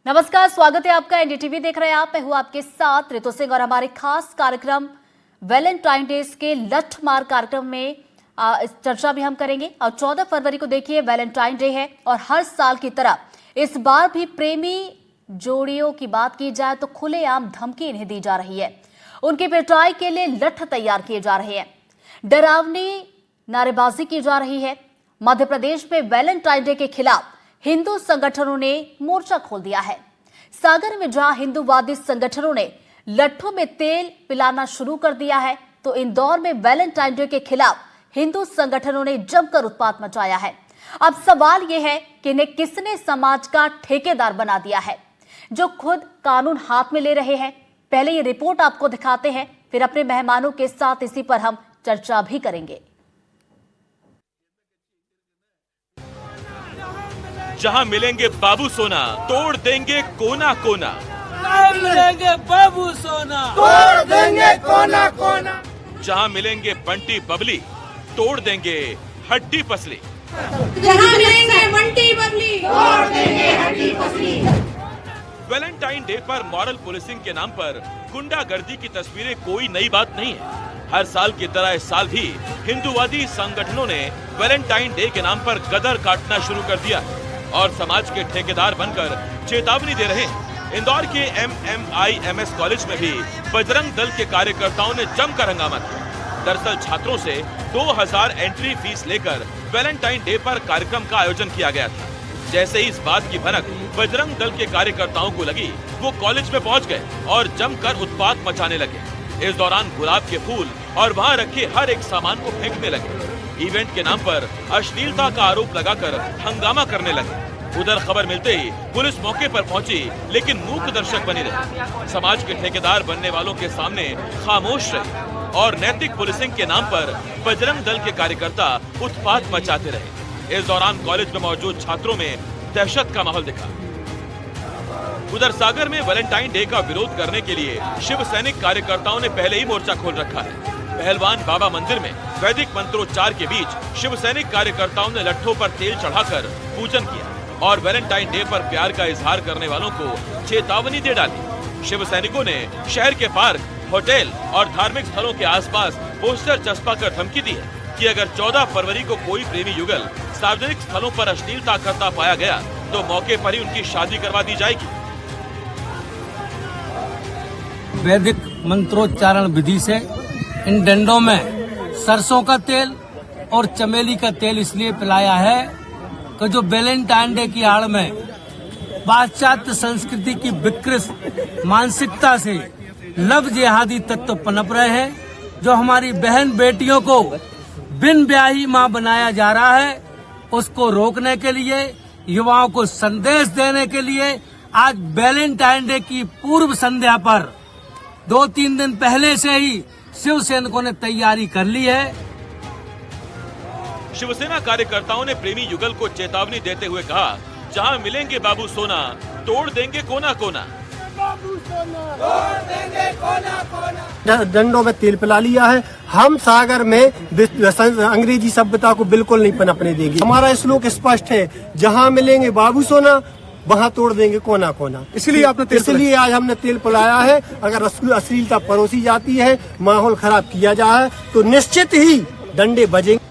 नमस्कार, स्वागत है आपका। एनडीटीवी देख रहे हैं आप। मैं हूं आपके साथ ऋतु सिंह और हमारे खास कार्यक्रम वैलेंटाइन डेज के लठमार कार्यक्रम में इस चर्चा भी हम करेंगे। और 14 फरवरी को देखिए वैलेंटाइन डे है और हर साल की तरह इस बार भी प्रेमी जोड़ियों की बात की जाए तो खुलेआम धमकी इन्हें दी जा रही है। उनकी पिटाई के लिए लठ तैयार किए जा रहे हैं, डरावनी नारेबाजी की जा रही है। मध्य प्रदेश में वैलेंटाइन डे के खिलाफ हिंदू संगठनों ने मोर्चा खोल दिया है। सागर में जहां हिंदूवादी संगठनों ने लट्ठों में तेल पिलाना शुरू कर दिया है, तो इंदौर में वैलेंटाइन डे के खिलाफ हिंदू संगठनों ने जमकर उत्पात मचाया है। अब सवाल यह है कि इन्हें किसने समाज का ठेकेदार बना दिया है, जो खुद कानून हाथ में ले रहे हैं। पहले ये रिपोर्ट आपको दिखाते हैं, फिर अपने मेहमानों के साथ इसी पर हम चर्चा भी करेंगे। जहां मिलेंगे बाबू सोना, तोड़ देंगे कोना कोना। मिलेंगे बाबू सोना, तोड़ देंगे कोना कोना। जहां मिलेंगे बंटी बबली, तोड़ देंगे हड्डी पसली। जहां मिलेंगे बंटी बबली, तोड़ देंगे हड्डी पसली। वैलेंटाइन डे पर मॉरल पुलिसिंग के नाम पर गुंडागर्दी की तस्वीरें कोई नई बात नहीं है। हर साल की तरह इस साल भी हिंदूवादी संगठनों ने वैलेंटाइन डे के नाम पर गदर काटना शुरू कर दिया और समाज के ठेकेदार बनकर चेतावनी दे रहे हैं। इंदौर के MMIMS कॉलेज में भी बजरंग दल के कार्यकर्ताओं ने जमकर हंगामा किया। दरअसल छात्रों से 2000 एंट्री फीस लेकर वैलेंटाइन डे पर कार्यक्रम का आयोजन किया गया था। जैसे ही इस बात की भनक बजरंग दल के कार्यकर्ताओं को लगी, वो कॉलेज में पहुंच गए और जमकर उत्पात मचाने लगे। इस दौरान गुलाब के फूल और वहाँ रखे हर एक सामान को फेंकने लगे। इवेंट के नाम पर अश्लीलता का आरोप लगाकर हंगामा करने लगे। उधर खबर मिलते ही पुलिस मौके पर पहुंची, लेकिन मूक दर्शक बनी रही। समाज के ठेकेदार बनने वालों के सामने खामोश रहे और नैतिक पुलिसिंग के नाम पर बजरंग दल के कार्यकर्ता उत्पात मचाते रहे। इस दौरान कॉलेज में मौजूद छात्रों में दहशत का माहौल दिखा। उधर सागर में वैलेंटाइन डे का विरोध करने के लिए शिव सैनिक कार्यकर्ताओं ने पहले ही मोर्चा खोल रखा है। पहलवान बाबा मंदिर में वैदिक मंत्रोच्चार के बीच शिव सैनिक कार्यकर्ताओं ने लट्ठों पर तेल चढ़ाकर पूजन किया और वैलेंटाइन डे पर प्यार का इजहार करने वालों को चेतावनी दे डाली। शिव सैनिकों ने शहर के पार्क, होटल और धार्मिक स्थलों के आसपास पोस्टर चस्पा कर धमकी दी है कि अगर 14 फरवरी को कोई प्रेमी युगल सार्वजनिक स्थलों पर अश्लीलता करता पाया गया तो मौके पर ही उनकी शादी करवा दी जाएगी। वैदिक मंत्रोच्चारण विधि से इन डंडों में सरसों का तेल और चमेली का तेल इसलिए पिलाया है कि जो वैलेंटाइन डे की आड़ में पाश्चात्य संस्कृति की विकृत मानसिकता से लव जिहादी तत्व पनप रहे हैं, जो हमारी बहन बेटियों को बिन ब्याही मां बनाया जा रहा है, उसको रोकने के लिए, युवाओं को संदेश देने के लिए आज वैलेंटाइन डे की पूर्व संध्या पर 2-3 दिन पहले से ही शिव सैनिकों ने तैयारी कर ली है। शिवसेना कार्यकर्ताओं ने प्रेमी युगल को चेतावनी देते हुए कहा, जहां मिलेंगे बाबू सोना, तोड़ देंगे कोना कोना। बाबू सोना, तोड़ देंगे कोना कोना। डंडों में तेल पिला लिया है। हम सागर में अंग्रेजी सभ्यता को बिल्कुल नहीं पनपने देंगे। हमारा श्लोक स्पष्ट है, जहां मिलेंगे बाबू सोना वहाँ तोड़ देंगे कोना कोना। इसलिए आज हमने तेल पिलाया है। अगर अश्लीलता परोसी जाती है, माहौल खराब किया जाए तो निश्चित ही डंडे बजेंगे।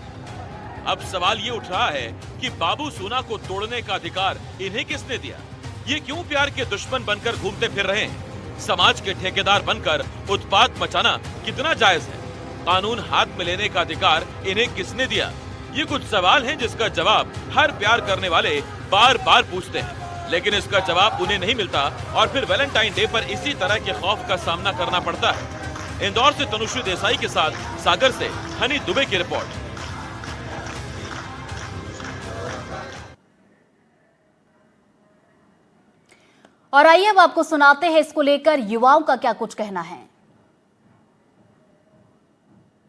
अब सवाल ये उठ रहा है कि बाबू सोना को तोड़ने का अधिकार इन्हें किसने दिया? ये क्यों प्यार के दुश्मन बनकर घूमते फिर रहे हैं? समाज के ठेकेदार बनकर उत्पात मचाना कितना जायज है? कानून हाथ में लेने का अधिकार इन्हें किसने दिया? ये कुछ सवाल हैं जिसका जवाब हर प्यार करने वाले बार बार पूछते हैं, लेकिन इसका जवाब उन्हें नहीं मिलता और फिर वैलेंटाइन डे पर इसी तरह के खौफ का सामना करना पड़ता है। इंदौर से तनुश्री देसाई के साथ सागर से हनी दुबे की रिपोर्ट। और आइए अब आपको सुनाते हैं इसको लेकर युवाओं का क्या कुछ कहना है।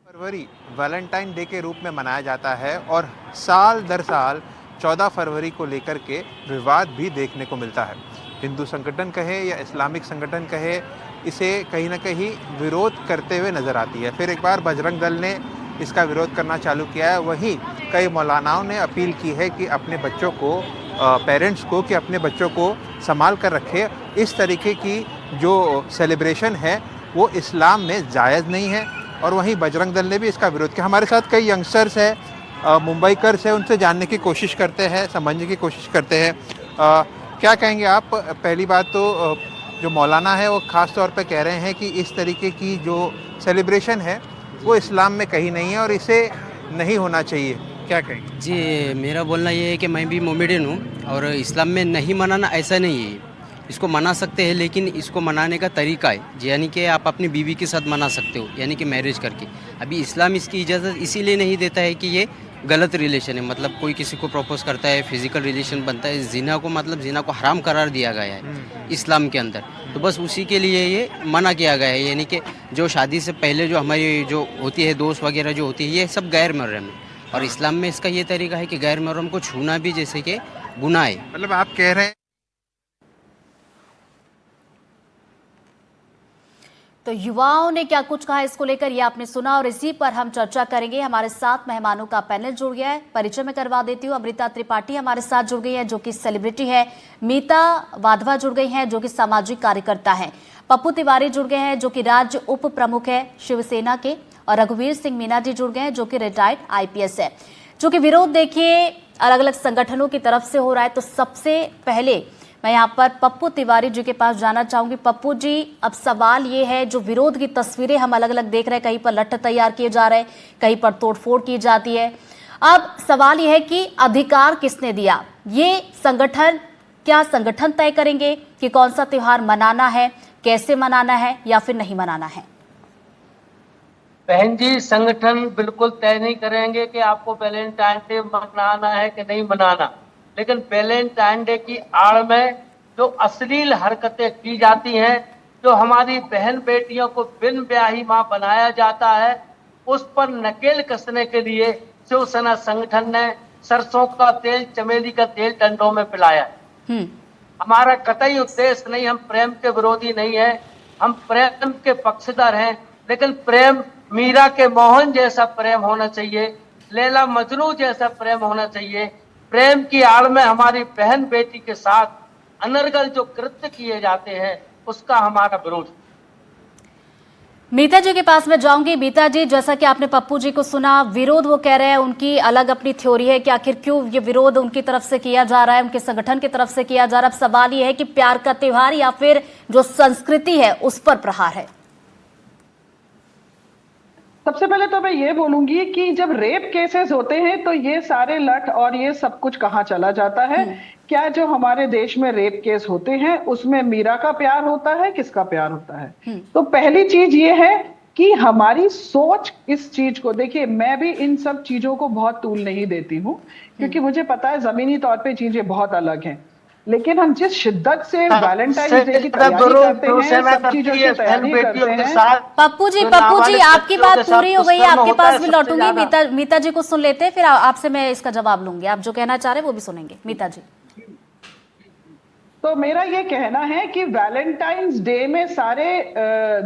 फरवरी वैलेंटाइन डे के रूप में मनाया जाता है और साल दर साल 14 फरवरी को लेकर के विवाद भी देखने को मिलता है। हिंदू संगठन कहे या इस्लामिक संगठन कहे, इसे कहीं ना कहीं विरोध करते हुए नजर आती है। फिर एक बार बजरंग दल ने इसका विरोध करना चालू किया है। वहीं कई मौलानाओं ने अपील की है कि अपने बच्चों को पेरेंट्स को कि अपने बच्चों को संभाल कर रखे। इस तरीके की जो सेलिब्रेशन है वो इस्लाम में जायज़ नहीं है और वहीं बजरंग दल ने भी इसका विरोध किया। हमारे साथ कई यंगस्टर्स हैं, मुंबईकर्स हैं, उनसे जानने की कोशिश करते हैं, समझने की कोशिश करते हैं। क्या कहेंगे आप? पहली बात तो जो मौलाना है वो ख़ास तौर पे कह रहे हैं कि इस तरीके की जो सेलिब्रेशन है वो इस्लाम में कहीं नहीं है और इसे नहीं होना चाहिए। क्या कहेंगे? जी, मेरा बोलना ये है कि मैं भी मोमेडियन हूँ और इस्लाम में नहीं मनाना ऐसा नहीं है। इसको मना सकते हैं लेकिन इसको मनाने का तरीका है, यानी कि आप अपनी बीवी के साथ मना सकते हो, यानी कि मैरिज करके। अभी इस्लाम इसकी इजाज़त इसीलिए नहीं देता है कि ये गलत रिलेशन है, मतलब कोई किसी को प्रपोज करता है, फिजिकल रिलेशन बनता है, जिना को मतलब जिना को हराम करार दिया गया है इस्लाम के अंदर। तो बस उसी के लिए ये मना किया गया है, यानी कि जो शादी से पहले जो हमारी जो होती है दोस्त वगैरह जो होती है ये सब गैर महरम है। और इस्लाम में इसका ये तरीका है कि गैर महरम को छूना भी जैसे कि गुनाह है। मतलब आप कह रहे हैं तो युवाओं ने क्या कुछ कहा इसको लेकर, ये आपने सुना और इसी पर हम चर्चा करेंगे। हमारे साथ मेहमानों का पैनल जुड़ गया है, परिचय में करवा देती हूँ। अमृता त्रिपाठी हमारे साथ जुड़ गई है जो कि सेलिब्रिटी है, मीता वाधवा जुड़ गई हैं जो कि सामाजिक कार्यकर्ता हैं, पप्पू तिवारी जुड़ गए हैं जो कि राज्य उप प्रमुख है शिवसेना के, और रघुवीर सिंह मीना जी जुड़ गए हैं जो कि रिटायर्ड IPS है। जो कि विरोध देखिए अलग अलग संगठनों की तरफ से हो रहा है। तो सबसे पहले मैं यहाँ पर पप्पू तिवारी जी के पास जाना चाहूंगी। पप्पू जी, अब सवाल ये है, जो विरोध की तस्वीरें हम अलग अलग देख रहे हैं, कहीं पर लट्ठ तैयार किए जा रहे हैं, कहीं पर तोड़फोड़ की जाती है। अब सवाल ये है कि अधिकार किसने दिया? ये संगठन, क्या संगठन तय करेंगे कि कौन सा त्योहार मनाना है, कैसे मनाना है या फिर नहीं मनाना है? बहन जी, संगठन बिल्कुल तय नहीं करेंगे कि आपको वैलेंटाइन डे मनाना है कि नहीं मनाना, लेकिन वैलेंटाइन डे की आड़ में जो अश्लील हरकतें की जाती हैं, जो हमारी बहन बेटियों को बिन ब्याही मां बनाया जाता है, उस पर नकेल कसने के लिए शिवसेना संगठन ने सरसों का तेल, चमेली का तेल डंडों में पिलाया। हमारा कतई उद्देश्य नहीं, हम प्रेम के विरोधी नहीं है, हम प्रेम के पक्षधर हैं, लेकिन प्रेम मीरा के मोहन जैसा प्रेम होना चाहिए, लैला मजनू जैसा प्रेम होना चाहिए। प्रेम की आड़ में हमारी बहन बेटी के साथ अनर्गल जो कृत्य किए जाते हैं उसका हमारा विरोध। मीता जी के पास मैं जाऊंगी। मीता जी, जैसा कि आपने पप्पू जी को सुना, विरोध वो कह रहे हैं, उनकी अलग अपनी थ्योरी है कि आखिर क्यों ये विरोध उनकी तरफ से किया जा रहा है, उनके संगठन की तरफ से किया जा रहा है। अब सवाल ये है कि प्यार का त्योहार या फिर जो संस्कृति है उस पर प्रहार है। सबसे पहले तो मैं ये बोलूंगी कि जब रेप केसेस होते हैं तो ये सारे लठ और ये सब कुछ कहाँ चला जाता है? क्या जो हमारे देश में रेप केस होते हैं उसमें मीरा का प्यार होता है, किसका प्यार होता है? तो पहली चीज ये है कि हमारी सोच इस चीज को, देखिए मैं भी इन सब चीजों को बहुत तूल नहीं देती हूँ क्योंकि मुझे पता है जमीनी तौर पे चीजें बहुत अलग हैं, लेकिन हम जिस शिद्दत से वैलेंटाइन डे की तैयारी करते हैं, सब चीजों की तैयारी करते हैं। पप्पू जी, आपकी बात पूरी हो गई, आपके पास भी लौटूंगी। मीता जी को सुन लेते हैं, फिर आपसे मैं इसका जवाब लूंगी। आप जो कहना चाह रहे हैं वो भी सुनेंगे। मीता जी, तो मेरा ये कहना है कि वैलेंटाइंस डे में सारे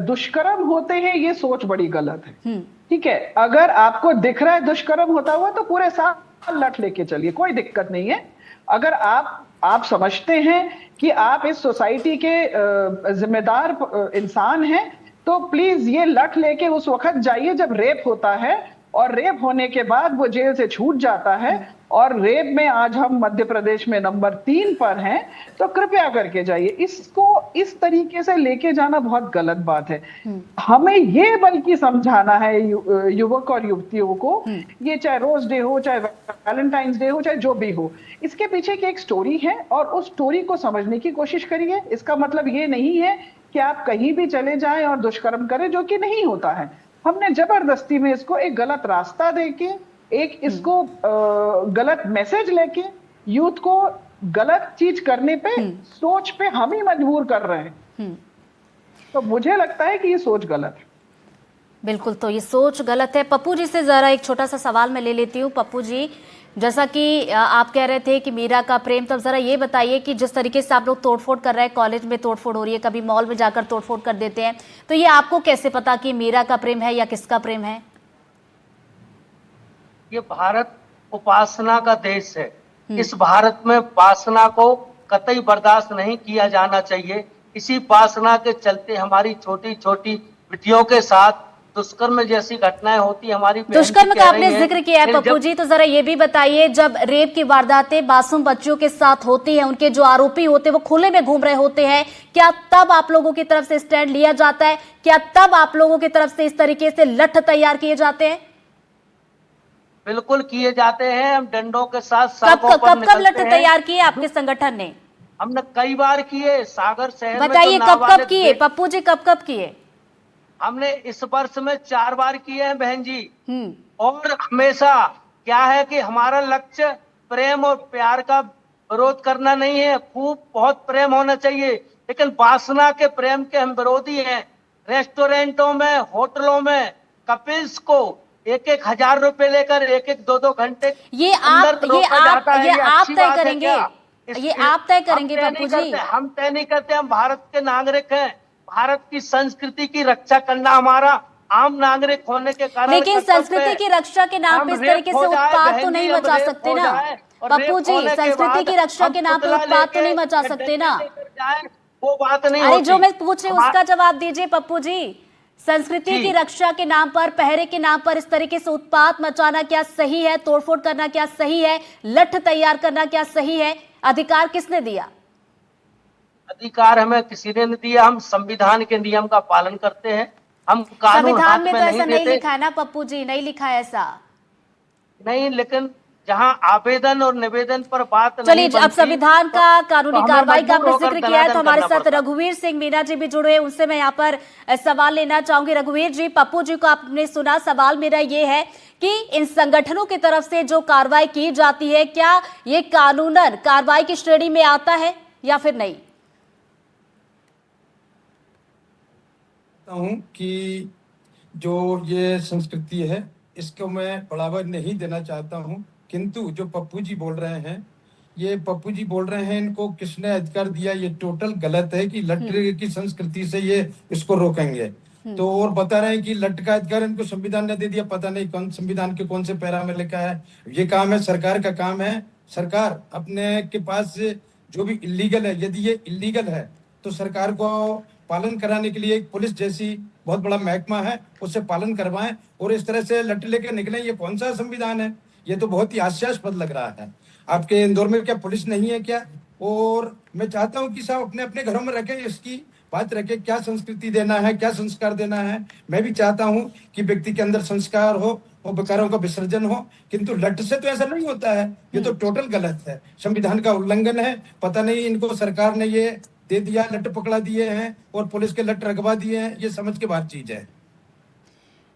दुष्कर्म होते हैं, ये सोच बड़ी गलत है। ठीक है, अगर आपको दिख रहा है दुष्कर्म होता हुआ तो पूरे साल लठ लेके चलिए, कोई दिक्कत नहीं है। अगर आप समझते हैं कि आप इस सोसाइटी के जिम्मेदार इंसान हैं तो प्लीज ये लठ लेके उस वक्त जाइए जब रेप होता है, और रेप होने के बाद वो जेल से छूट जाता है, और रेप में आज हम मध्य प्रदेश में नंबर 3 पर हैं, तो कृपया करके जाइए। इसको इस तरीके से लेके जाना बहुत गलत बात है। हमें ये बल्कि समझाना है युवक और युवतियों को, ये चाहे रोज डे हो, चाहे वैलेंटाइंस डे हो, चाहे जो भी हो, इसके पीछे की एक स्टोरी है और उस स्टोरी को समझने की कोशिश करिए। इसका मतलब ये नहीं है कि आप कहीं भी चले जाएं और दुष्कर्म करें, जो कि नहीं होता है। हमने जबरदस्ती में इसको एक गलत रास्ता देके, एक इसको गलत मैसेज लेके यूथ को गलत चीज करने पे, सोच पे हम ही मजबूर कर रहे हैं। तो मुझे लगता है कि ये सोच गलत है। बिल्कुल, तो ये सोच गलत है। पप्पू जी से जरा एक छोटा सा सवाल मैं ले लेती हूँ। पप्पू जी, जैसा कि आप कह रहे थे कि मीरा का प्रेम, तो जरा ये बताइए कि जिस तरीके से आप लोग तोड़फोड़ कर रहे हैं, कॉलेज में तोड़फोड़ हो रही है, कभी मॉल में जाकर तोड़फोड़ कर देते हैं, तो ये आपको कैसे पता कि मीरा का प्रेम है या किसका प्रेम है? ये भारत उपासना का देश है। इस भारत में वासना को कतई बर्दाश्त नहीं किया जाना चाहिए। इसी वासना के चलते हमारी छोटी छोटी बेटियों के साथ दुष्कर्म जैसी घटनाएं होती। हमारी बहन दुष्कर्म कह का रही आपने हैं जिक्र किया है कि पप्पू जब जी, तो जरा ये भी बताइए, जब रेप की वारदातें मासूम बच्चों के साथ होती हैं, उनके जो आरोपी होते हैं वो खुले में घूम रहे होते हैं, क्या तब आप लोगों की तरफ से स्टैंड लिया जाता है? क्या तब आप लोगों की तरफ से इस तरीके से लठ तैयार किए जाते हैं? बिल्कुल किए जाते हैं। हम डंडों के साथ कब सड़कों पर कब कब लठ निकलते हैं। तैयार किए आपके संगठन ने? हमने कई बार किए। सागर शहर में बताइए जो कब कब नाबालिग किए पप्पू जी, कब कब किए? हमने इस वर्ष में 4 बार किए हैं बहन जी। हम्म। और हमेशा क्या है कि हमारा लक्ष्य प्रेम और प्यार का विरोध करना नहीं है। खूब बहुत प्रेम होना चाहिए, लेकिन वासना के प्रेम के हम विरोधी हैं। रेस्टोरेंटों में, होटलों में कपिल्स को 1-1 हजार रुपए लेकर 1-1 2-2 घंटे ये आप अच्छी तय बात है करेंगे? क्या? ये आप तय करेंगे हम तय पप्पू नहीं जी? करते, हम तय नहीं करते। हम भारत के नागरिक हैं। भारत की संस्कृति की रक्षा करना हमारा आम नागरिक होने के कारण लेकिन कर्तव्य संस्कृति है। की रक्षा के नाम हम पे इस रेप तरीके हो से जाए, उत्पात बहन तो जी, नहीं हम मचा रेप सकते हो ना जाए और पप्पू रेप जी, होने के संस्कृति बाद की रक्षा हम के नाम पे पुतला उत्पात तो लेके नहीं मचा या सकते डंडे ना। लेकर जाएं, वो बात नहीं अरे होती। जो मैं पूछ रही हूँ उसका जवाब दीजिए पप्पू जी। संस्कृति जी। की रक्षा के नाम पर, पहरे के नाम पर इस तरीके से उत्पात मचाना क्या सही है? तोड़फोड़ करना क्या सही है? लठ तैयार करना क्या सही है? अधिकार किसने दिया? अधिकार हमें किसी ने नहीं दिया। हम संविधान के नियम का पालन करते हैं। हम कानून संविधान हाथ में में तो नहीं ऐसा नहीं देते। लिखा है ना पप्पू जी, नहीं लिखा है ऐसा। नहीं, लेकिन जहाँ आवेदन और निवेदन पर बात नहीं चलिए, अब बनती, संविधान का, कानूनी हमें कार्रवाई का मजबूर आपने होकर जिक्र किया है, तो दनादन हमारे करना साथ पड़ता है। रघुवीर सिंह मीना जी भी जुड़े हैं, उनसे मैं यहाँ पर सवाल लेना चाहूंगी। रघुवीर जी, पप्पू जी को आपने सुना, सवाल मेरा ये है कि इन संगठनों की तरफ से जो कार्रवाई की जाती है, क्या ये कानूनन कार्रवाई की श्रेणी में आता है या फिर नहीं? हूँ कि जो ये संस्कृति है इसको मैं बढ़ावा नहीं देना चाहता हूँ, किंतु जो पप्पू जी बोल रहे हैं, ये पप्पू जी बोल रहे हैं इनको किसने अधिकार दिया, ये टोटल गलत है कि लट की संस्कृति से ये इसको रोकेंगे। तो और बता रहे हैं कि लट का अधिकार इनको संविधान ने दे दिया, पता नहीं कौन संविधान के कौन से पैरा में लिखा है। ये काम है सरकार का काम है। सरकार अपने के पास जो भी इलीगल है, यदि ये इलीगल है तो सरकार को पालन कराने के लिए एक पुलिस जैसी बहुत बड़ा महकमा है, उससे पालन करवाएं। और इस तरह से लट लेके निकले, ये कौन सा संविधान है? ये तो बहुत ही हास्यास्पद लग रहा है। आपके इंदौर में क्या पुलिस नहीं है क्या? और मैं चाहता हूं कि सब अपने अपने घरों में रखें, इसकी बात रखें, क्या संस्कृति देना है, क्या संस्कार देना है। मैं भी चाहता हूं कि व्यक्ति के अंदर संस्कार हो और विकारों का विसर्जन हो, किंतु लट से तो ऐसा नहीं होता है। ये तो टोटल गलत है, संविधान का उल्लंघन है। पता नहीं इनको सरकार ने ये दे दिया, लट पकड़ा दिए हैं और पुलिस के लट रखवा दिए हैं, ये समझ के बात चीज है।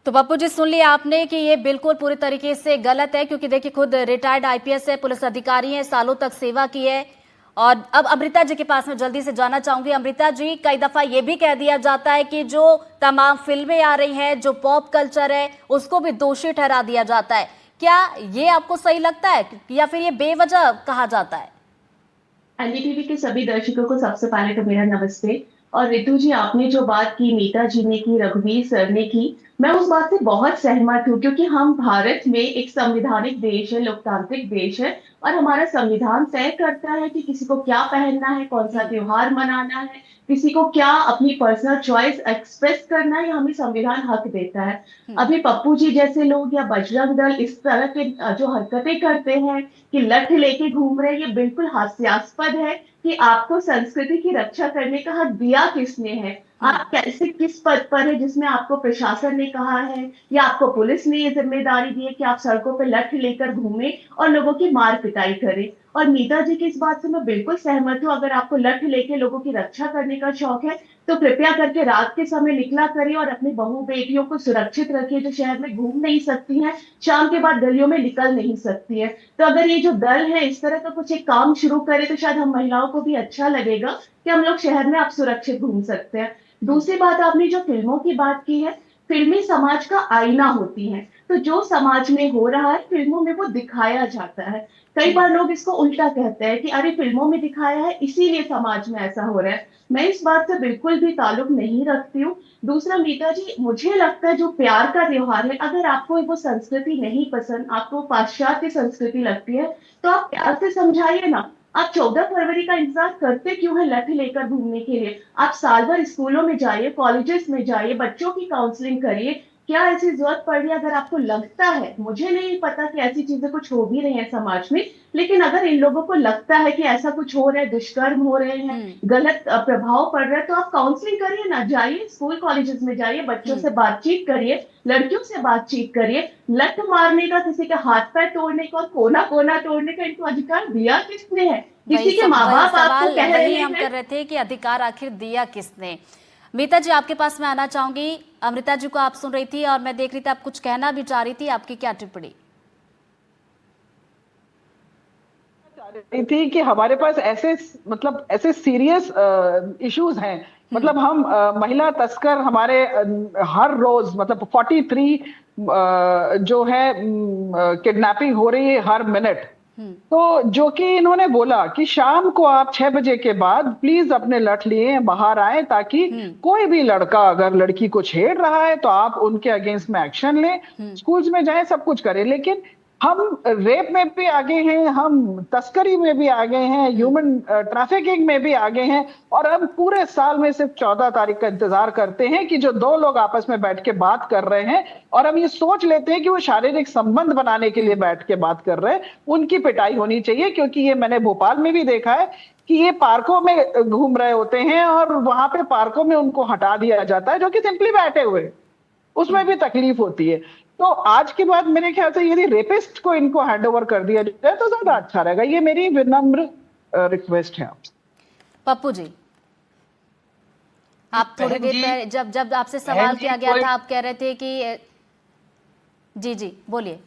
तो पप्पू जी, सुन लिया आपने कि ये बिल्कुल पूरी तरीके से गलत है, क्योंकि देखिए खुद रिटायर्ड आईपीएस है, पुलिस अधिकारी हैं, सालों तक सेवा की है। और अब अमृता जी के पास में जल्दी से जाना चाहूंगी। अमृता जी, कई दफा ये भी कह दिया जाता है कि जो तमाम फिल्में आ रही हैं, जो पॉप कल्चर है, उसको भी दोषी ठहरा दिया जाता है। क्या ये आपको सही लगता है या फिर ये बेवजह कहा जाता है? एनडीटीवी के सभी दर्शकों को सबसे पहले तो मेरा नमस्ते। और रितु जी, आपने जो बात की, मीता जी ने की, रघुवीर सर ने की, मैं उस बात से बहुत सहमत हूँ, क्योंकि हम भारत में एक संवैधानिक देश है, लोकतांत्रिक देश है, और हमारा संविधान तय करता है कि किसी को क्या पहनना है, कौन सा त्योहार मनाना है, किसी को क्या अपनी पर्सनल चॉइस एक्सप्रेस करना है, हमें संविधान हक देता है। अभी पप्पू जी जैसे लोग या बजरंग दल इस तरह के जो हरकतें करते हैं कि लठ लेके घूम रहे हैं, ये बिल्कुल हास्यास्पद है कि आपको संस्कृति की रक्षा करने का हक दिया किसने है? आप कैसे, किस पद पर है जिसमें आपको प्रशासन ने कहा है या आपको पुलिस ने ये जिम्मेदारी दी है कि आप सड़कों पर लठ लेकर घूमें और लोगों की मार पिटाई करें? और मीता जी की इस बात से मैं बिल्कुल सहमत हूँ। अगर आपको लठ लेके लोगों की रक्षा करने का शौक है तो कृपया करके रात के समय निकला करिए और अपनी बहू बेटियों को सुरक्षित रखिए, जो शहर में घूम नहीं सकती हैं, शाम के बाद गलियों में निकल नहीं सकती है। तो अगर ये जो दल है इस तरह का कुछ एक काम शुरू करे तो शायद हम महिलाओं को भी अच्छा लगेगा कि हम लोग शहर में आप सुरक्षित घूम सकते हैं। दूसरी बात, आपने जो फिल्मों की बात की है, फिल्में समाज का आईना होती हैं, तो जो समाज में हो रहा है फिल्मों में वो दिखाया जाता है। कई बार लोग इसको उल्टा कहते हैं कि अरे फिल्मों में दिखाया है इसीलिए समाज में ऐसा हो रहा है। मैं इस बात से बिल्कुल भी ताल्लुक नहीं रखती हूँ। दूसरा मीता जी, मुझे लगता है जो प्यार का त्योहार है, अगर आपको वो संस्कृति नहीं पसंद, आपको पाश्चात्य संस्कृति लगती है, तो आप प्यार से समझाइए ना। आप 14 फरवरी का इंतजार करते क्यों है लठ लेकर घूमने के लिए? आप साल भर स्कूलों में जाइए, कॉलेजेस में जाइए, बच्चों की काउंसलिंग करिए। क्या ऐसी जरूरत पड़ रही है? अगर आपको लगता है, मुझे नहीं पता कि ऐसी चीजें कुछ हो भी रही हैं समाज में, लेकिन अगर इन लोगों को लगता है कि ऐसा कुछ हो रहा है, दुष्कर्म हो रहे हैं, गलत प्रभाव पड़ रहा है, तो आप काउंसलिंग करिए ना। जाइए स्कूल कॉलेजेस में जाइए, बच्चों से बातचीत करिए, लड़कियों से बातचीत करिए। लठ मारने का, किसी के हाथ पैर तोड़ने का और कोना कोना तोड़ने का इनको अधिकार दिया किसने है? किसी के माँ बाप आपको कह रहे हैं। हम कर रहे थे कि अधिकार आखिर दिया किसने। मीता जी, आपके पास मैं आना चाहूंगी। अमृता जी को आप सुन रही थी और मैं देख रही थी आप कुछ कहना भी चाह रही थी, आपकी क्या टिप्पणी? रही थी कि हमारे पास ऐसे सीरियस इश्यूज हैं। मतलब हम महिला तस्कर हमारे हर रोज 43 जो है किडनैपिंग हो रही है हर मिनट। तो जो कि इन्होंने बोला कि शाम को आप 6 बजे के बाद प्लीज अपने लठ लिए बाहर आए, ताकि कोई भी लड़का अगर लड़की को छेड़ रहा है तो आप उनके अगेंस्ट में एक्शन लें, स्कूल्स में जाएं, सब कुछ करें। लेकिन हम रेप में भी आगे हैं, हम तस्करी में भी आगे हैं, ह्यूमन ट्रैफिकिंग में भी आगे हैं, और हम पूरे साल में सिर्फ 14 तारीख का इंतजार करते हैं कि जो दो लोग आपस में बैठ के बात कर रहे हैं और हम ये सोच लेते हैं कि वो शारीरिक संबंध बनाने के लिए बैठ के बात कर रहे हैं, उनकी पिटाई होनी चाहिए। क्योंकि ये मैंने भोपाल में भी देखा है कि ये पार्कों में घूम रहे होते हैं और वहां पे पार्कों में उनको हटा दिया जाता है, जो कि सिंपली बैठे हुए, उसमें भी तकलीफ होती है। तो आज के बाद मेरे ख्याल से यदि रेपिस्ट को इनको हैंड ओवर कर दिया जाए तो ज्यादा अच्छा रहेगा। ये मेरी विनम्र रिक्वेस्ट है आपसे। पप्पू जी, आप थोड़ी देर पहले जब आपसे सवाल किया गया था, आप कह रहे थे कि जी बोलिए।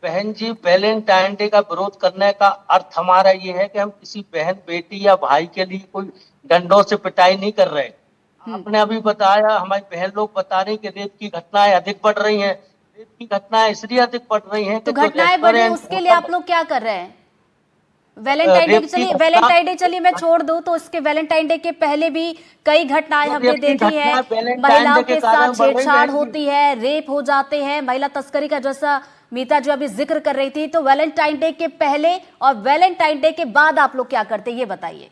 बहन जी, वैलेंटाइन डे का विरोध करने का अर्थ हमारा ये है कि हम किसी बहन, बेटी या भाई के लिए कोई डंडों से पिटाई नहीं कर रहे। आपने अभी बताया, हमारी बहन लोग बता रही कि रेप की घटनाएं अधिक बढ़ रही हैं। रेप की घटनाएं इसलिए अधिक बढ़ रही हैं तो घटनाएं बढ़ रही हैं, उसके लिए आप लोग क्या कर रहे हैं? वैलेंटाइन डे चलिए मैं छोड़ दूं, तो इसके वैलेंटाइन डे के पहले भी कई घटनाएं हमने देखी है। महिलाओं के साथ छेड़छाड़ होती है, रेप हो जाते हैं, महिला तस्करी का जैसा मीता जी अभी जिक्र कर रही थी। तो वैलेंटाइन डे के पहले और वैलेंटाइन डे के बाद आप लोग क्या करते हैं, ये बताइए।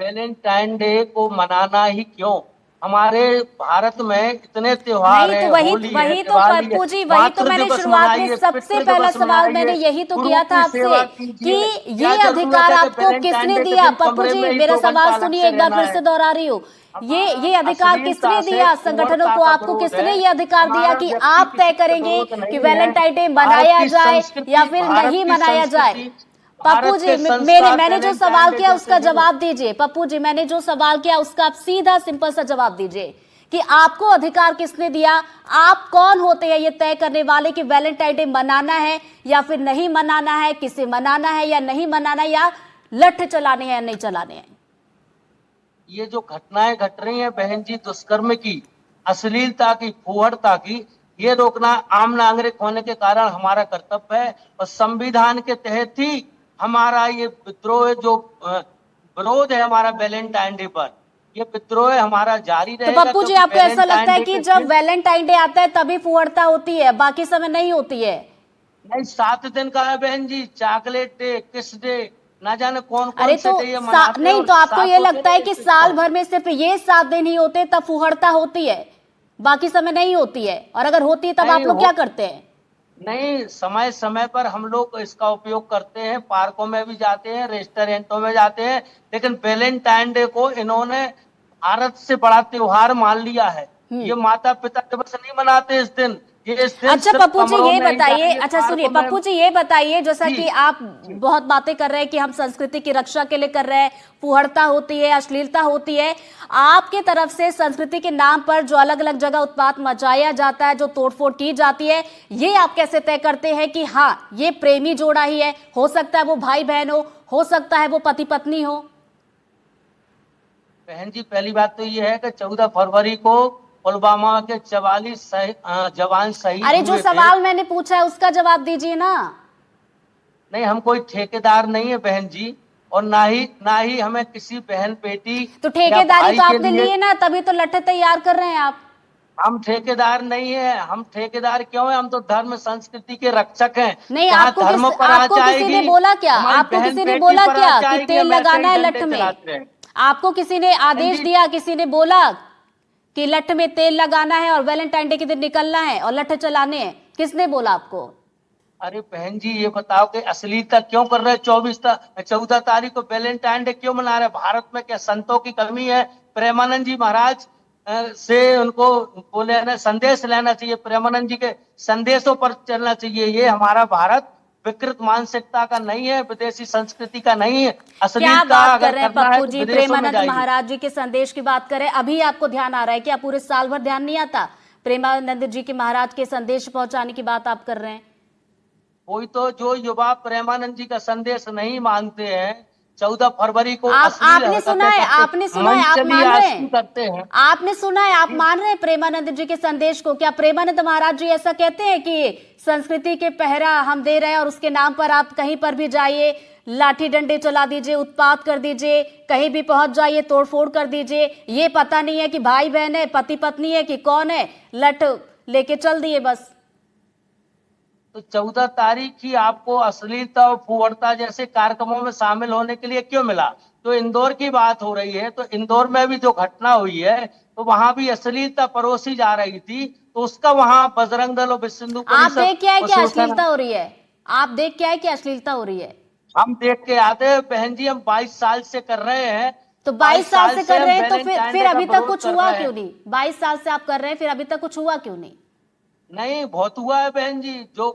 वैलेंटाइन डे को मनाना ही क्यों? हमारे भारत में इतने त्योहार हैं, वही तो पप्पू जी, वही तो मैंने शुरुआत में सबसे पहला सवाल मैंने यही तो किया था आपसे कि ये अधिकार आपको किसने दिया? पप्पू जी, मेरा सवाल सुनिए, एक बार फिर से दोहरा रही हूँ। ये अधिकार किसने दिया संगठनों को? आपको किसने ये अधिकार दिया कि आप तय करेंगे कि वैलेंटाइन डे मनाया जाए या फिर नहीं मनाया जाए? पप्पू जी, मैंने जो सवाल किया उसका जवाब दीजिए। पप्पू जी, मैंने जो सवाल किया उसका आप सीधा सिंपल सा जवाब दीजिए कि आपको अधिकार किसने दिया? आप कौन होते हैं ये तय करने वाले कि वैलेंटाइन डे मनाना है या फिर नहीं मनाना है, किसे मनाना है या नहीं मनाना है, या लठ चलाने हैं या नहीं चलाने हैं? ये जो घटनाएं घट रही हैं बहन जी, दुष्कर्म की, अश्लीलता की, फुहड़ता की, ये रोकना आम नागरिक होने के कारण हमारा कर्तव्य है। और संविधान के तहत ही हमारा ये विद्रोह, जो विरोध है हमारा वैलेंटाइन डे पर, ये विद्रोह हमारा जारी रहेगा। तो पप्पू जी, आपको ऐसा लगता है कि जब वैलेंटाइन डे आता है तभी फुहड़ता होती है, बाकी समय नहीं होती है? नहीं, 7 दिन का है बहन जी। चॉकलेट डे, किस डे, ना जाने कौन अरे से तो डे मनाते। नहीं, तो आपको ये लगता है कि साल भर में सिर्फ ये 7 दिन ही होते तब फुहड़ता होती है, बाकी समय नहीं होती है? और अगर होती है तब आप लोग क्या करते हैं? नहीं, समय समय पर हम लोग इसका उपयोग करते हैं, पार्कों में भी जाते हैं, रेस्टोरेंटों में जाते हैं, लेकिन वैलेंटाइन डे को इन्होंने भारत से बड़ा त्योहार मान लिया है। ये माता पिता दिवस नहीं मनाते इस दिन। अच्छा पप्पू जी ये बताइए, अच्छा सुनिए पप्पू जी ये बताइए, जैसा कि आप बहुत बातें कर रहे हैं कि हम संस्कृति की रक्षा के लिए कर रहे हैं, फुहड़ता होती है, अश्लीलता होती है, आपके तरफ से संस्कृति के नाम पर जो अलग अलग जगह उत्पात मचाया जाता है, जो तोड़फोड़ की जाती है, ये आप कैसे तय करते हैं कि हाँ ये प्रेमी जोड़ा ही है? हो सकता है वो भाई बहन हो सकता है वो पति पत्नी हो। बहन जी पहली बात तो ये है कि 14 फरवरी को पुलवामा के 44 जवान शहीद अरे जो हुए थे। सवाल मैंने पूछा है उसका जवाब दीजिए ना। नहीं, हम कोई ठेकेदार नहीं है बहन जी, और ना ही हमें किसी बहन बेटी तो या ठेकेदारी भाई तो के आपने लिए। लिए ना, तभी तो लट्ठे तैयार कर रहे हैं आप। हम ठेकेदार नहीं है। हम ठेकेदार क्यों है? हम तो धर्म संस्कृति के रक्षक हैं। नहीं, जहाँ आपको धर्म पर आपको आ किसी ने जाएगी, बोला क्या? हमारी आपको बहन किसी ने बेटी बोला पर आ क्या कि जाएगी, तेल हम ऐसे लगाना ही है लठ डंडे में? चलाते रहें। आपको किसी ने आदेश जी। दिया, किसी ने बोला कि लठ में तेल लगाना है और वैलेंटाइन डे के दिन निकलना है और लठ चलाने हैं? किसने बोला आपको? अरे बहन जी, ये बताओ कि अश्लीलता क्यों कर रहे हैं? 14 तारीख को वैलेंटाइन डे क्यों मना रहे हैं? भारत में क्या संतों की कमी है? प्रेमानंद जी महाराज से उनको बोले ना, संदेश लेना चाहिए, प्रेमानंद जी के संदेशों पर चलना चाहिए। ये हमारा भारत विकृत मानसिकता का नहीं है, विदेशी संस्कृति का नहीं है। क्या अश्लीलता बात अगर कर रहे हैं करना है पप्पू तो जी? विदेशों में प्रेमानंद जाइए। महाराज जी के संदेश की बात करें, अभी आपको ध्यान आ रहा है? क्या पूरे साल भर ध्यान नहीं आता? प्रेमानंद जी के महाराज के संदेश पहुंचाने की बात आप कर रहे हैं। कोई तो जो युवा प्रेमानंद जी का संदेश नहीं मानते हैं, 14 फरवरी को अश्लील आपने सुना है, आपने सुना है, आप मान रहे हैं? करते हैं। आपने सुना है, आप मान रहे हैं प्रेमानंद जी के संदेश को? क्या प्रेमानंद महाराज जी ऐसा कहते हैं कि संस्कृति के पहरा हम दे रहे हैं और उसके नाम पर आप कहीं पर भी जाइए, लाठी डंडे चला दीजिए, उत्पात कर दीजिए, कहीं भी पहुंच जाइए, तोड़फोड़ कर दीजिए, ये पता नहीं है कि भाई बहन है, पति पत्नी है कि कौन है, लठ लेके चल दिए बस? तो 14 तारीख ही आपको अश्लीलता और फुहड़ता जैसे कार्यक्रमों में शामिल होने के लिए क्यों मिला? तो इंदौर की बात हो रही है, तो इंदौर में भी जो घटना हुई है, तो वहां भी अश्लीलता परोसी जा रही थी, तो उसका वहां बजरंग दल और विश्व हिंदू आप परिषद देख क्या है कि और अश्लीलता हो रही है? आप देख क्या है कि अश्लीलता हो रही है? हम देख के आते हैं बहन जी, हम 22 साल से कर रहे हैं। तो 22 साल से कर हम रहे हैं, तो वैलेंटाइन फिर डे का अभी तक विरोध कुछ कर हुआ रहे हैं। क्यों नहीं? 22 साल से आप कर रहे हैं, फिर अभी तक कुछ हुआ क्यों नहीं? नहीं, बहुत हुआ है बहन जी। जो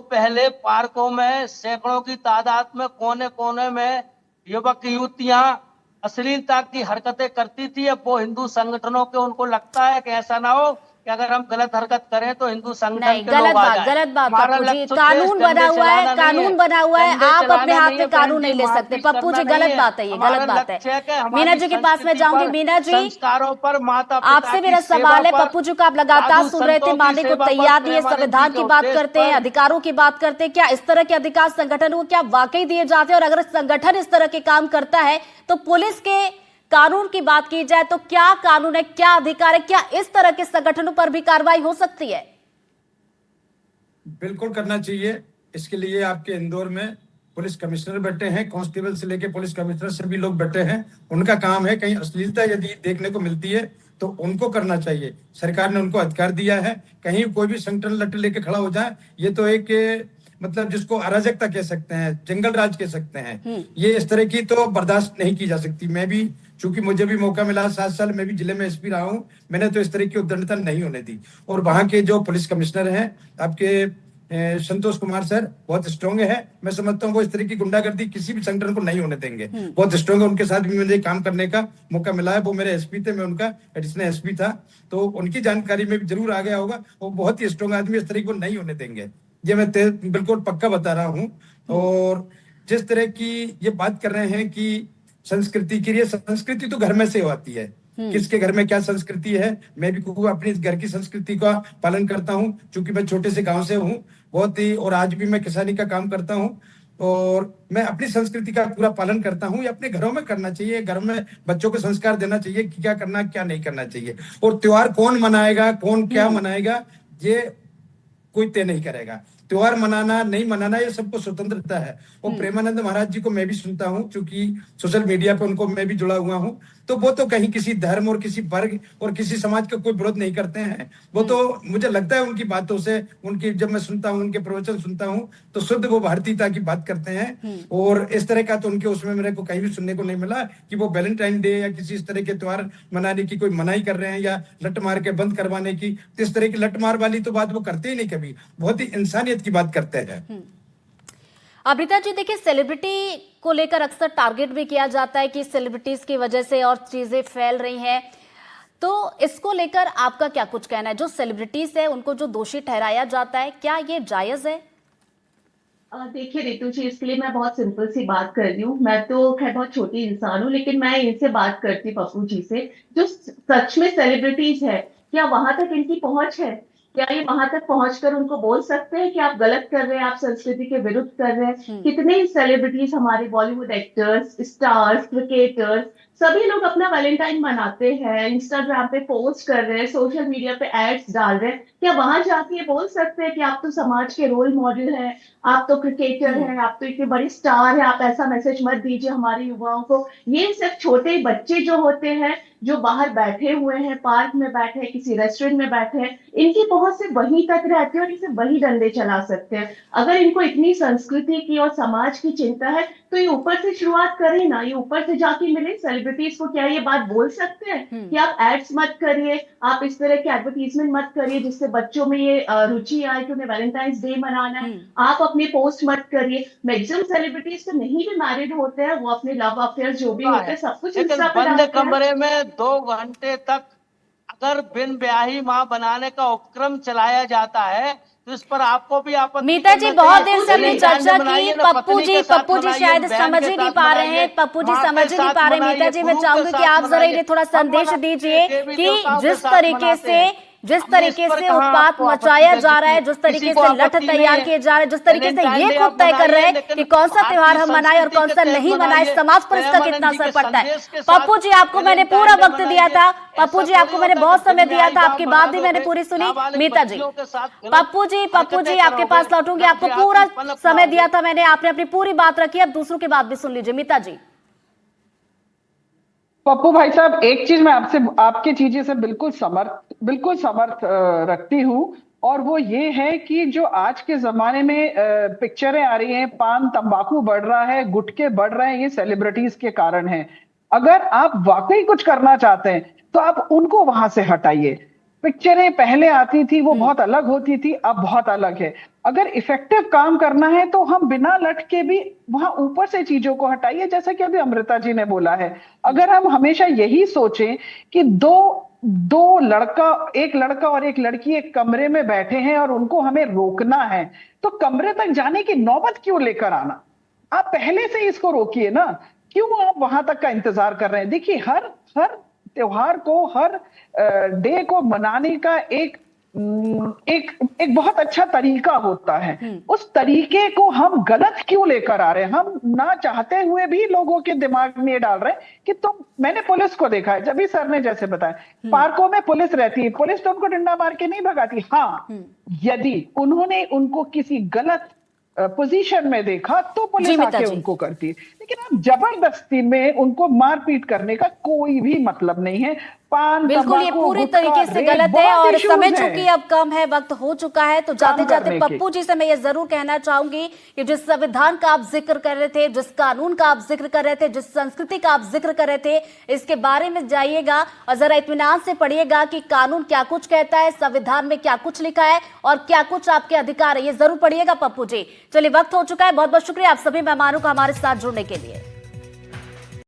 पहले पार्कों में सैकड़ों की तादाद में कोने कोने में युवक युवतियां अश्लीलता की हरकतें करती थी, अब वो हिंदू संगठनों के उनको लगता है कि ऐसा ना हो कि अगर हम गलत हरकत करें तो हिंदू संगठन नहीं, के लोग आ जाएं। गलत बात हमारा पप्पू जी। लक्ष्य कानून देश बना डंडे हुआ है, चलाना नहीं कानून बना हुआ है, डंडे आप अपने चलाना हाथ नहीं में है, कानून बहन नहीं जी, ले सकते। मारपीट पप्पू जी, करना नहीं गलत बात है, ये हमारा गलत बात है। लक्ष्य कि हमारी मीना जी के पास मैं संस्कृति जाऊंगी। पर, मीना जी, संस्कारों पर, माता पिता आपसे मेरा की सेवा सवाल है पर, पप्पू जी को आप लगातार साधु सुन रहे थे, संतों की मानने को सेवा पर, तैयार नहीं है, प्रेमानंद संविधान जी की के बात उपदेश करते हैं, पर। अधिकारों की बात करते हैं, क्या इस तरह के अधिकार संगठन को क्या वाकई दिए जाते हैं? और अगर संगठन इस तरह के काम करता है तो पुलिस के कानून की बात की जाए तो क्या कानून है, क्या अधिकार है, क्या इस तरह के संगठनों पर भी कार्रवाई हो सकती है? बिल्कुल करना चाहिए। इसके लिए आपके इंदौर में पुलिस कमिश्नर बैठे हैं, कांस्टेबल से लेके पुलिस कमिश्नर सभी लोग बैठे हैं। उनका काम है, कहीं अश्लीलता यदि देखने को मिलती है तो उनको करना चाहिए। सरकार ने उनको अधिकार दिया है। कहीं कोई भी संगठन लट लेके खड़ा हो जाए, ये तो एक मतलब जिसको अराजकता कह सकते हैं, जंगल राज कह सकते हैं, ये इस तरह की तो बर्दाश्त नहीं की जा सकती। मैं भी, चूंकि मुझे भी मौका मिला, 7 साल मैं भी जिले में एसपी रहा हूं, मैंने तो इस तरह की उद्दंडता नहीं होने दी। और वहां के जो पुलिस कमिश्नर हैं आपके संतोष कुमार सर, बहुत स्ट्रांग है। मैं समझता हूँ वो इस तरह की गुंडागर्दी किसी भी संगठन को नहीं होने देंगे, बहुत स्ट्रांग है। उनके साथ भी मुझे काम करने का मौका मिला है। वो मेरे एसपी थे, मैं उनका एडिशनल एसपी था, तो उनकी जानकारी में भी जरूर आ गया होगा। वो बहुत ही स्ट्रांग आदमी, इस तरह को नहीं होने देंगे, ये मैं बिल्कुल पक्का बता रहा हूँ। और जिस तरह की ये बात कर रहे हैं कि संस्कृति के लिए, संस्कृति तो घर में से आती है, किसके घर में क्या संस्कृति है। मैं भी अपनी घर की संस्कृति का पालन करता हूँ, क्योंकि मैं छोटे से गांव से हूँ बहुत ही, और आज भी मैं किसानी का काम करता हूँ, और मैं अपनी संस्कृति का पूरा पालन करता हूँ। ये अपने घरों में करना चाहिए, घर में बच्चों को संस्कार देना चाहिए कि क्या करना क्या नहीं करना चाहिए। और त्योहार कौन मनाएगा, कौन क्या मनाएगा, ये कोई तय नहीं करेगा। त्योहार मनाना नहीं मनाना ये सबको स्वतंत्रता है। और प्रेमानंद महाराज जी को मैं भी सुनता हूँ, क्योंकि सोशल मीडिया पे उनको मैं भी जुड़ा हुआ हूँ, तो वो तो कहीं किसी धर्म और किसी वर्ग और किसी समाज का कोई विरोध नहीं करते हैं। वो तो मुझे लगता है उनकी बातों से, उनकी जब मैं सुनता हूँ, उनके प्रवचन सुनता हूँ, तो शुद्ध वो भारतीयता की बात करते हैं। और इस तरह का तो उनके उसमें मेरे को कहीं भी सुनने को नहीं मिला कि वो वैलेंटाइन डे या किसी इस तरह के त्योहार मनाने की कोई मनाही कर रहे हैं या लट मार के बंद करवाने की। इस तरह की लट मार वाली तो बात वो करते ही नहीं कभी, बहुत ही इंसानियत की बात करते हैं। अमृता जी, देखिए, सेलिब्रिटी को लेकर अक्सर टारगेट भी किया जाता है कि सेलिब्रिटीज की वजह से और चीजें फैल रही हैं, तो इसको लेकर आपका क्या कुछ कहना है? जो सेलिब्रिटीज है उनको जो दोषी ठहराया जाता है, क्या ये जायज है? देखिए रितु जी, इसके लिए मैं बहुत सिंपल सी बात कर रही हूँ। मैं तो खैर बहुत छोटी इंसान हूँ, लेकिन मैं इनसे बात करती पप्पू जी से, जो सच में सेलिब्रिटीज है। क्या वहां तक इनकी पहुंच है? क्या ये वहां तक पहुंचकर उनको बोल सकते हैं कि आप गलत कर रहे हैं, आप संस्कृति के विरुद्ध कर रहे हैं? कितने सेलिब्रिटीज, हमारे बॉलीवुड एक्टर्स, स्टार्स, क्रिकेटर्स, सभी लोग अपना वैलेंटाइन मनाते हैं, इंस्टाग्राम पे पोस्ट कर रहे हैं, सोशल मीडिया पे एड्स डाल रहे हैं। क्या वहां जाके ये बोल सकते हैं कि आप तो समाज के रोल मॉडल हैं, आप तो क्रिकेटर हैं, आप तो इतने बड़े स्टार हैं, आप ऐसा मैसेज मत दीजिए हमारे युवाओं को? ये सिर्फ छोटे बच्चे जो होते हैं, जो बाहर बैठे हुए हैं, पार्क में बैठे हैं, किसी रेस्टोरेंट में बैठे हैं, इनकी पहुंच से वहीं तक रहती है और इसे वही डंडे चला सकते हैं। अगर इनको इतनी संस्कृति की और समाज की चिंता है, तो ये ऊपर से शुरुआत करें ना, ये ऊपर से जाके मिले सेलिब्रिटीज को। क्या ये बात बोल सकते हैं कि आप एड्स मत करिए, आप इस तरह के एडवर्टीजमेंट मत करिए जिससे बच्चों में ये रुचि आए कि उन्हें वैलेंटाइंस डे मनाना है? आप अपने पोस्ट मत करिए। मैक्सिमम सेलिब्रिटीज तो नहीं भी मैरिड होते हैं, वो अपने लव अफेयर जो भी होते हैं सब कुछ लेकिन इंस्टा पे बंद डालते हैं। कमरे में 2 घंटे तक अगर बिन ब्याही माँ बनाने का उपक्रम चलाया जाता है, तो इस पर आपको भी आपत्ति मीता जी, करना बहुत चाहिए। देर से हमने पत्नी चर्चा के साथ की। मनाइए ना, पप्पू पत्नी जी के साथ मनाइए, शायद बहन समझ के ही नहीं साथ पा रहे मनाइए, हैं। पप्पू जी माँ के समझ ही नहीं साथ पा रहे। मनाइए, मीता जी, मैं गुरु के चाहूंगी कि साथ आप जरा मनाइए। इन्हें थोड़ा हम संदेश मनाते दीजिए हैं, देवी कि देवताओं के जिस साथ तरीके मनाते से हैं। जिस हमने तरीके इस पर से कहाँ उत्पात आपको मचाया आपत्ति जा रहा है, है? जिस तरीके किसी को से लठ आपत्ति नहीं तैयार है। किए जा रहे हैं, जिस तरीके से वैलेंटाइन ये डे खुद आप तय कर रहे मनाइए, हैं लेकिन कि कौन सा त्योहार भारतीय हम मनाएं और संस्कृति कौन के सा तहत नहीं मनाएं, मनाइए। समाज पर इसका प्रेमानंद कितना जी असर के पड़ता है। संदेश के साथ पप्पू जी, आपको मैंने वैलेंटाइन पूरा डे वक्त दिया मनाइए। था। पप्पू ऐसा जी, थोड़ी आपको मैंने होता है बहुत कि समय बिन दिया ब्याही था, माँ आपकी बना बात भी मैंने दोगे, पूरी सुनी। नाबालिग मीता जी, बच्चियों के साथ गलत पप्पू जी हरकतें आपके करोगे, पास लौटूंगी। आपको लज्जा पूरा की पनप समय लाओगे। दिया था मैंने, आपने अपनी पूरी बात रखी। अब दूसरों की बात भी सुन लीजिए। मीता जी। पप्पू भाई साहब, एक चीज मैं आपसे, आपकी चीजें से बिल्कुल समर्थ रखती हूँ, और वो ये है कि जो आज के जमाने में पिक्चरें आ रही हैं, पान तंबाकू बढ़ रहा है, गुटखे बढ़ रहे हैं, ये सेलिब्रिटीज के कारण है। अगर आप वाकई कुछ करना चाहते हैं तो आप उनको वहां से हटाइए। पिक्चरें पहले आती थी, वो बहुत अलग होती थी, अब बहुत अलग है। अगर इफेक्टिव काम करना है तो हम बिना लटके भी वहां ऊपर से चीजों को हटाइए, जैसा कि अभी अमृता जी ने बोला है। अगर हम हमेशा यही सोचें कि एक लड़का और एक लड़की एक कमरे में बैठे हैं और उनको हमें रोकना है, तो कमरे तक जाने की नौबत क्यों लेकर आना? आप पहले से इसको रोकिए ना। क्यों आप वहां तक का इंतजार कर रहे हैं? देखिए, हर हर त्योहार को, हर डे को मनाने का एक बहुत अच्छा तरीका होता है। उस तरीके को हम गलत क्यों लेकर आ रहे हैं? हम ना चाहते हुए भी लोगों के दिमाग में ये डाल रहे हैं कि मैंने पुलिस को देखा है, जब भी सर ने जैसे बताया, पार्कों में पुलिस रहती है, पुलिस तो उनको डंडा मार के नहीं भगाती। हाँ, यदि उन्होंने उनको किसी गलत पोजीशन में देखा तो पुलिस आके उनको करती है, लेकिन आप जबरदस्ती में उनको मारपीट करने का कोई भी मतलब नहीं है। पान, बिल्कुल, ये पूरी तरीके से गलत है और समय चूंकि अब कम है, वक्त हो चुका है। तो जाते जाते पप्पू जी से मैं ये जरूर कहना चाहूंगी कि जिस संविधान का आप जिक्र कर रहे थे, जिस कानून का आप जिक्र कर रहे थे, जिस संस्कृति का आप जिक्र कर रहे थे, इसके बारे में जाइएगा और जरा इत्मीनान से पढ़िएगा कि कानून क्या कुछ कहता है, संविधान में क्या कुछ लिखा है और क्या कुछ आपके अधिकार है। ये जरूर पढ़िएगा पप्पू जी। चलिए, वक्त हो चुका है। बहुत बहुत शुक्रिया आप सभी मेहमानों का हमारे साथ जुड़ने के लिए।